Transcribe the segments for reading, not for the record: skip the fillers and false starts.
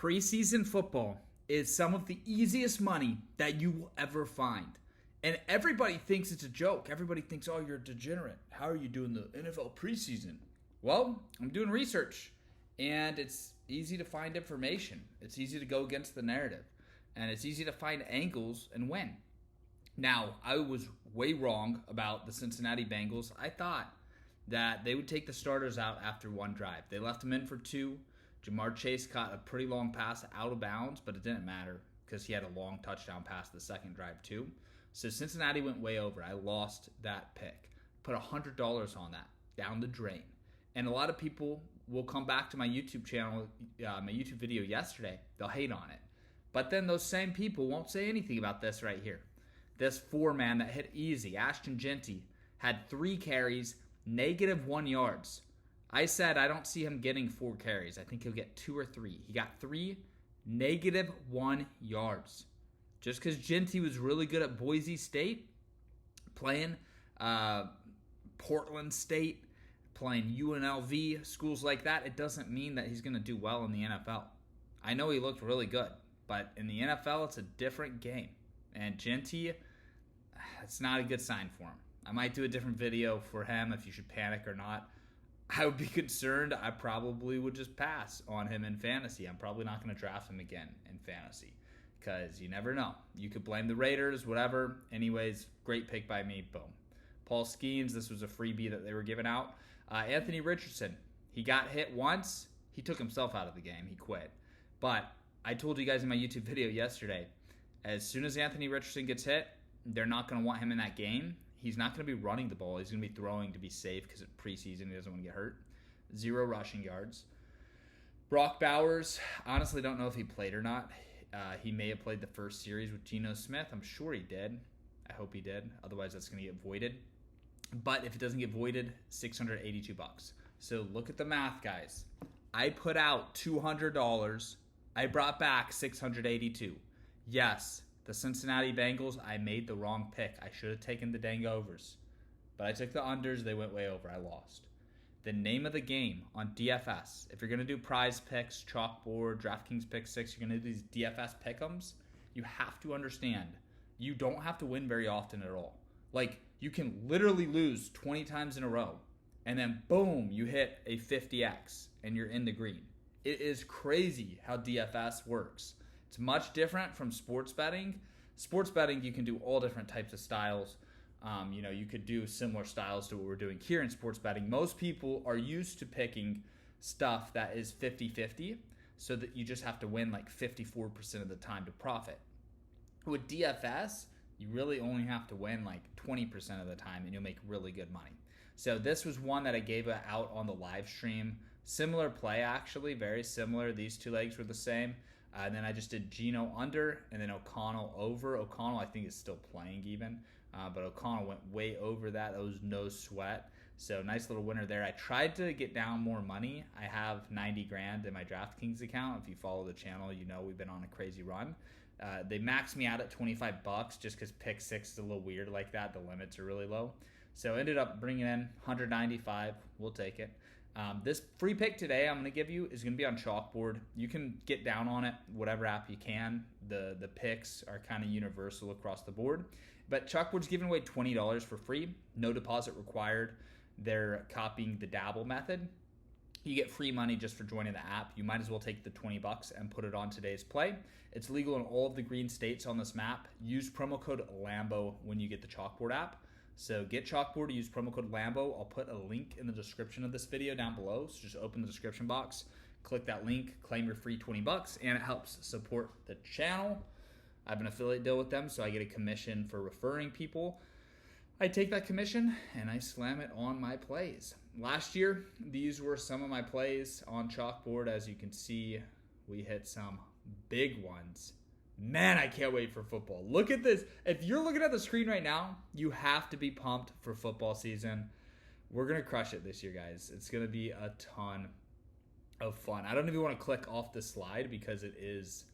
Preseason football is some of the easiest money that you will ever find. And everybody thinks it's a joke. Everybody thinks, oh, you're a degenerate. How are you doing the NFL preseason? Well, I'm doing research, and it's easy to find information. It's easy to go against the narrative, and it's easy to find angles and win. Now, I was way wrong about the Cincinnati Bengals. I thought that they would take the starters out after one drive. They left them in for two. Jamar Chase caught a pretty long pass out of bounds, but it didn't matter because he had a long touchdown pass the second drive too. So Cincinnati went way over. I lost that pick. Put $100 on that, down the drain. And a lot of people will come back to my YouTube channel, my YouTube video yesterday. They'll hate on it. But then those same people won't say anything about this right here. This four-man that hit easy, Ashton Genty, had 3 carries, -1 yards. I said I don't see him getting 4 carries. I think he'll get 2 or 3. He got 3, -1 yards. Just because Genty was really good at Boise State, playing Portland State, playing UNLV, schools like that, it doesn't mean that he's going to do well in the NFL. I know he looked really good, but in the NFL, it's a different game. And Genty, it's not a good sign for him. I might do a different video for him if you should panic or not. I would be concerned. I probably would just pass on him in fantasy. I'm probably not going to draft him again in fantasy because you never know. You could blame the Raiders, whatever. Anyways, great pick by me. Boom. Paul Skeens, this was a freebie that they were giving out. Anthony Richardson, he got hit once. He took himself out of the game. He quit. But I told you guys in my YouTube video yesterday, as soon as Anthony Richardson gets hit, they're not going to want him in that game. He's not going to be running the ball. He's going to be throwing to be safe because it's preseason. He doesn't want to get hurt. 0 rushing yards. Brock Bowers, honestly don't know if he played or not. He may have played the first series with Geno Smith. I'm sure he did. I hope he did. Otherwise, that's going to get voided. But if it doesn't get voided, $682. So look at the math, guys. I put out $200. I brought back $682. Yes, the Cincinnati Bengals, I made the wrong pick. I should have taken the dang overs. But I took the unders. They went way over. I lost. The name of the game on DFS, if you're going to do Prizepicks, Chalkboard, Drafkings Pick 6, you're going to do these DFS pick'ems, you have to understand you don't have to win very often at all. Like, you can literally lose 20 times in a row, and then boom, you hit a 50x, and you're in the green. It is crazy how DFS works. It's much different from sports betting. Sports betting, you can do all different types of styles. You could do similar styles to what we're doing here in sports betting. Most people are used to picking stuff that is 50-50, so that you just have to win like 54% of the time to profit. With DFS, you really only have to win like 20% of the time, and you'll make really good money. So this was one that I gave out on the live stream. Similar play, actually, very similar. These 2 legs were the same. And then I just did Geno under and then O'Connell over. O'Connell, I think, is still playing even. But O'Connell went way over that. That was no sweat. So nice little winner there. I tried to get down more money. I have 90 grand in my Drafkings account. If you follow the channel, you know we've been on a crazy run. They maxed me out at $25 just because pick 6 is a little weird like that. The limits are really low. So ended up bringing in 195. We'll take it. This free pick today I'm going to give you is going to be on Chalkboard. You can get down on it, whatever app you can. The picks are kind of universal across the board. But Chalkboard's giving away $20 for free. No deposit required. They're copying the Dabble method. You get free money just for joining the app. You might as well take the $20 and put it on today's play. It's legal in all of the green states on this map. Use promo code LAMBO when you get the Chalkboard app. So get Chalkboard, use promo code LAMBO. I'll put a link in the description of this video down below. So just open the description box, click that link, claim your free $20, and it helps support the channel. I have an affiliate deal with them, so I get a commission for referring people. I take that commission and I slam it on my plays. Last year, these were some of my plays on Chalkboard. As you can see, we hit some big ones. Man, I can't wait for football. Look at this. If you're looking at the screen right now, you have to be pumped for football season. We're going to crush it this year, guys. It's going to be a ton of fun. I don't even want to click off the slide because it is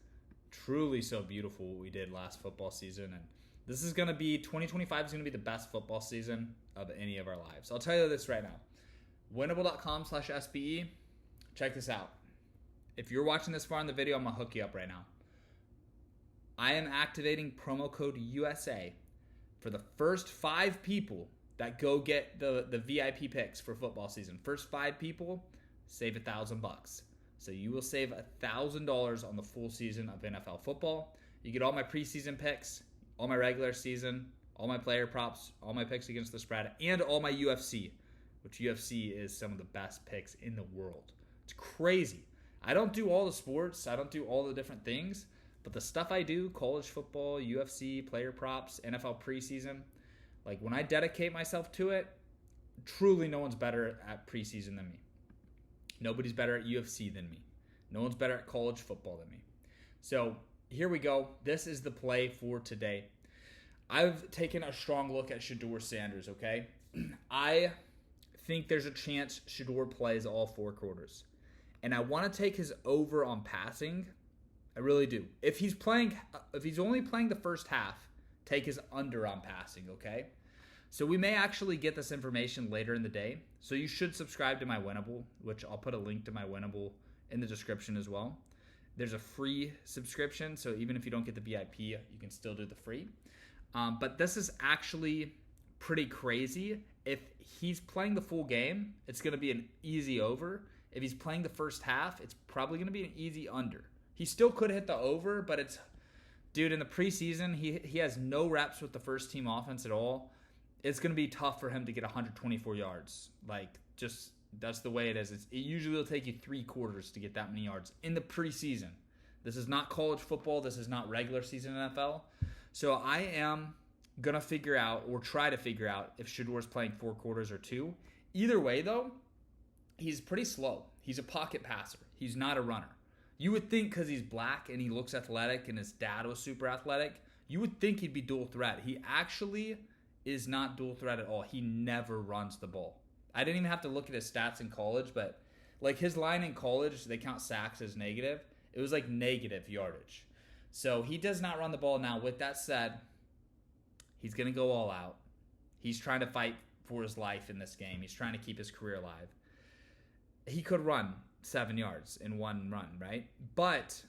truly so beautiful what we did last football season. And this is going to be, 2025 is going to be the best football season of any of our lives. I'll tell you this right now. Winnable.com/SBE. Check this out. if you're watching this far in the video, I'm going to hook you up right now. I am activating promo code USA for the first 5 people that go get the VIP picks for football season. First 5 people, save $1,000. So you will save $1,000 on the full season of NFL football. You get all my preseason picks, all my regular season, all my player props, all my picks against the spread, and all my UFC, which UFC is some of the best picks in the world. It's crazy. I don't do all the sports. I don't do all the different things. But the stuff I do, college football, UFC, player props, NFL preseason, like when I dedicate myself to it, truly no one's better at preseason than me. Nobody's better at UFC than me. No one's better at college football than me. So here we go. This is the play for today. I've taken a strong look at Shedeur Sanders, okay? I think there's a chance Shedeur plays all 4 quarters. And I want to take his over on passing. I really do. If he's only playing the first half, take his under on passing, okay? So we may actually get this information later in the day. So you should subscribe to my Winnable, which I'll put a link to my Winnable in the description as well. There's a free subscription, so even if you don't get the VIP, you can still do the free. But this is actually pretty crazy. If he's playing the full game, it's going to be an easy over. If he's playing the first half, it's probably going to be an easy under. He still could hit the over, but it's, dude, in the preseason, he has no reps with the first team offense at all. It's going to be tough for him to get 124 yards. Like, just, that's the way it is. It usually will take you 3 quarters to get that many yards in the preseason. This is not college football. This is not regular season NFL. So I am going to figure out, or try to figure out, if Shedeur's playing 4 quarters or 2. Either way, though, he's pretty slow. He's a pocket passer. He's not a runner. You would think because he's black and he looks athletic and his dad was super athletic, you would think he'd be dual threat. He actually is not dual threat at all. He never runs the ball. I didn't even have to look at his stats in college, but like his line in college, they count sacks as negative. It was like negative yardage. So he does not run the ball. Now, with that said, he's going to go all out. He's trying to fight for his life in this game. He's trying to keep his career alive. He could run 7 yards in one run, right? But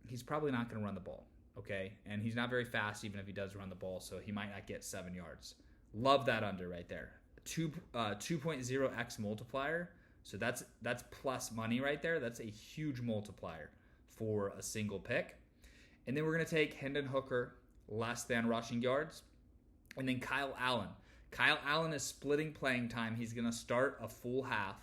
he's probably not going to run the ball, okay? And he's not very fast even if he does run the ball, so he might not get 7 yards. Love that under right there. 2.0x multiplier. So that's plus money right there. That's a huge multiplier for a single pick. And then we're going to take Hendon Hooker, less than rushing yards. And then Kyle Allen. Kyle Allen is splitting playing time. He's going to start a full half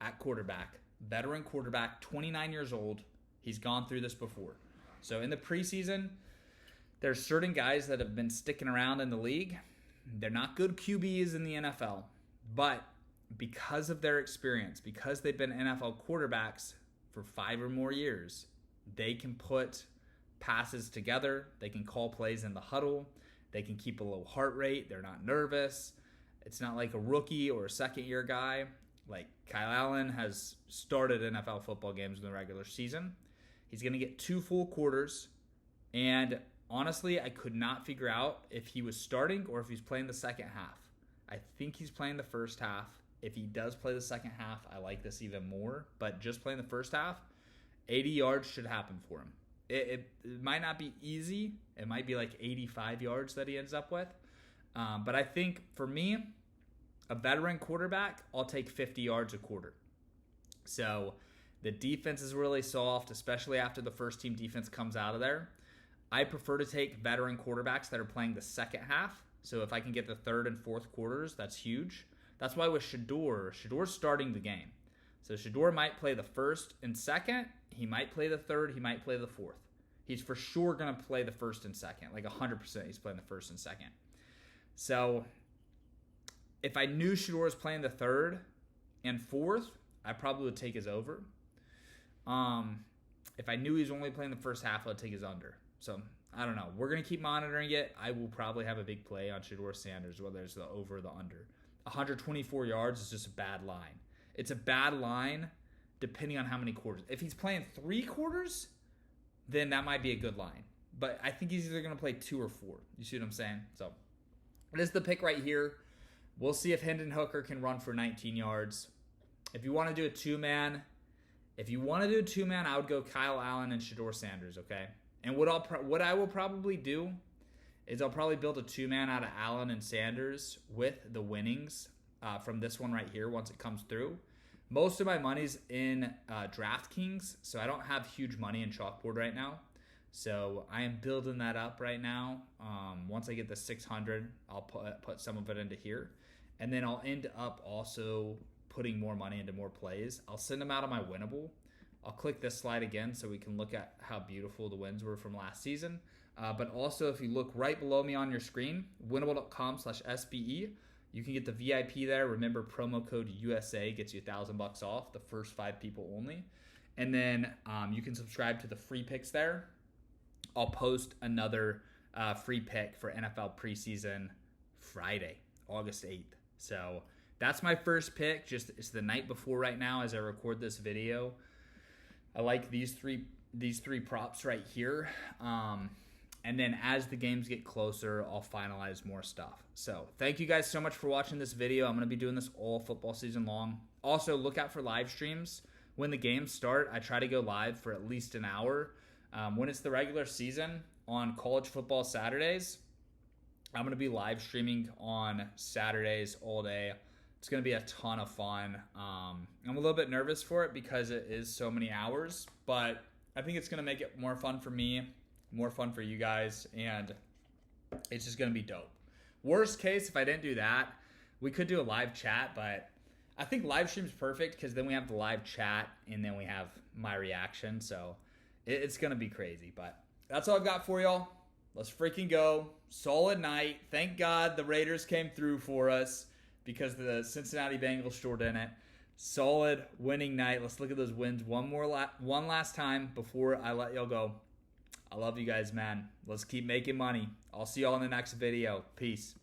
at quarterback. Veteran quarterback, 29 years old. He's gone through this before. So in the preseason, there's certain guys that have been sticking around in the league. They're not good QBs in the NFL. But because of their experience, because they've been NFL quarterbacks for 5 or more years, they can put passes together. They can call plays in the huddle. They can keep a low heart rate. They're not nervous. It's not like a rookie or a second-year guy. Like Kyle Allen has started NFL football games in the regular season. He's going to get 2 full quarters. And honestly, I could not figure out if he was starting or if he's playing the second half. I think he's playing the first half. If he does play the second half, I like this even more. But just playing the first half, 80 yards should happen for him. It might not be easy. It might be like 85 yards that he ends up with. But I think for me, a veteran quarterback, I'll take 50 yards a quarter. So the defense is really soft, especially after the first team defense comes out of there. I prefer to take veteran quarterbacks that are playing the second half. So if I can get the third and fourth quarters, that's huge. That's why with Shedeur's starting the game. So Shedeur might play the first and second. He might play the third. He might play the fourth. He's for sure going to play the first and second. Like 100% he's playing the first and second. So if I knew Shedeur was playing the third and fourth, I probably would take his over. If I knew he was only playing the first half, I would take his under. So I don't know. We're going to keep monitoring it. I will probably have a big play on Shedeur Sanders, whether it's the over or the under. 124 yards is just a bad line. It's a bad line depending on how many quarters. If he's playing 3 quarters, then that might be a good line. But I think he's either going to play 2 or 4. You see what I'm saying? So this is the pick right here. We'll see if Hendon Hooker can run for 19 yards. If you want to do a 2-man, If you want to do a two-man, I would go Kyle Allen and Shedeur Sanders, okay? And what I will probably do is I'll probably build a two-man out of Allen and Sanders with the winnings from this one right here once it comes through. Most of my money's in Drafkings, so I don't have huge money in Chalkboard right now. So I am building that up right now. Once I get the 600, I'll put some of it into here. And then I'll end up also putting more money into more plays. I'll send them out on my winnable. I'll click this slide again so we can look at how beautiful the wins were from last season. But also, if you look right below me on your screen, winnable.com/SBE, you can get the VIP there. Remember, promo code USA gets you $1,000 off, the first 5 people only. And then you can subscribe to the free picks there. I'll post another free pick for NFL preseason Friday, August 8th. So that's my first pick. It's the night before right now as I record this video. I like these three props right here. And then as the games get closer, I'll finalize more stuff. So thank you guys so much for watching this video. I'm going to be doing this all football season long. Also, look out for live streams. When the games start, I try to go live for at least an hour. When it's the regular season on college football Saturdays, I'm going to be live streaming on Saturdays all day. It's going to be a ton of fun. I'm a little bit nervous for it because it is so many hours, but I think it's going to make it more fun for me, more fun for you guys, and it's just going to be dope. Worst case, if I didn't do that, we could do a live chat, but I think live stream's perfect because then we have the live chat and then we have my reaction, so it's going to be crazy. But that's all I've got for y'all. Let's freaking go. Solid night. Thank God the Raiders came through for us because the Cincinnati Bengals sure didn't. Solid winning night. Let's look at those wins one last time before I let y'all go. I love you guys, man. Let's keep making money. I'll see y'all in the next video. Peace.